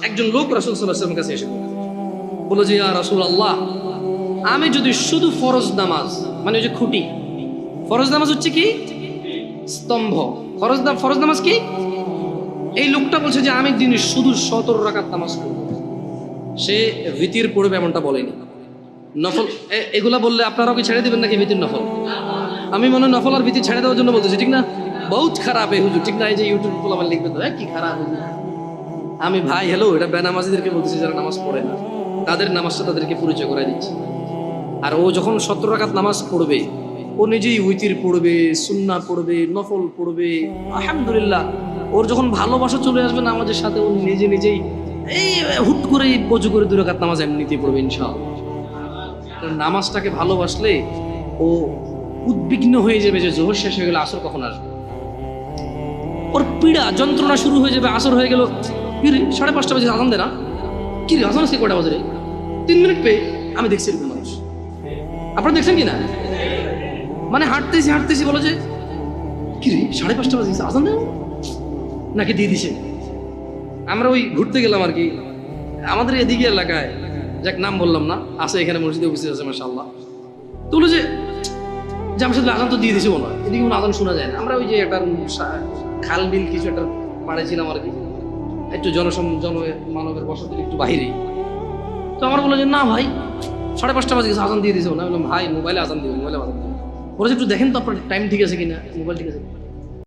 একজন লোক রাসূল সাল্লাল্লাহু আলাইহি ওয়াসাল্লামের কাছে এসে বলল যে ইয়া রাসূলুল্লাহ, আমি যদি শুধু ফরজ নামাজ, মানে ওই যে খুঁটি, ফরজ নামাজ হচ্ছে কি স্তম্ভ, ফরজ নামাজ কি, এই লোকটা বলছে যে আমি দিনে শুধু 17 রাকাত নামাজ পড়ব। সে ভিতির পড়বে এমনটা বলেনি, নফল এগুলা বললে আপনারাও কি ছেড়ে দিবেন নাকি ভিতির নফল? আমি মনে হয় নফল আর ভিতি ছেড়ে দেওয়ার জন্য বলতেছি, ঠিক না? বহুত খারাপ এই হুজুর, ঠিক না? এই যে ইউটিউব গুলো আমার লিখবে তো কি খারাপ হুজুর। আমি ভাই হ্যালো, এটা বেনামাজিদেরকে বলতেছি, যারা নামাজ পড়ে না তাদের নামাজটা তাদেরকে পরিচয় করে দিচ্ছি। আর ও যখন 17 রাকাত নামাজ পড়বে, ও নিজেই উইতির পড়বে, সুন্নাহ পড়বে, নফল পড়বে, আলহামদুলিল্লাহ। ওর যখন ভালোবাসা চলে আসবে নামাজের সাথে, ও নিজেই এই হুট করে বজু করে 2 রাকাত নামাজ এমনিতেই পড়বে ইনশাআল্লাহ। নামাজটাকে ভালোবাসলে ও উদ্বিগ্ন হয়ে যাবে যে জোহর শেষ হয়ে গেলে আসর কখন আসবে। ওর পীড়া যন্ত্রণা শুরু হয়ে যাবে, আসর হয়ে গেল, 5:30 বাজে আজান দেয় না, কি রে আজান আজকে কয়টা বাজে রে, 3 মিনিট পেয়ে। আমি দেখছি এরকম মানুষ, আপনারা দেখছেন কি না? মানে হাঁটতেছি বলো যে কি রে 5:30 বাজে আজান দেয় নাকি দিয়ে দিছে। আমরা ওই ঘুরতে গেলাম আর কি, আমাদের এদিকে এলাকায়, যাক নাম বললাম না, আছে এখানে মসজিদে উপস্থিত আছে মাশাআল্লাহ। তো বলো যে জামশেদ আজান তো দিয়ে দিছে মনে হয়, এদিকে কোনো আজান শোনা যায় না। আমরা ওই যে একটা খাল বিল কিছু একটা পাড়ে ছিলাম আর কি, একটু মানবের বসতির একটু বাহিরে। তো আমার বললো যে না ভাই 5:30 বাজে আজান দিয়ে দিছে। না বললাম ভাই মোবাইলে আজান দিবেন, মোবাইলে আজান দিবেন। বলে একটু দেখেন তো আপনার টাইম ঠিক আছে কিনা, মোবাইল ঠিক আছে।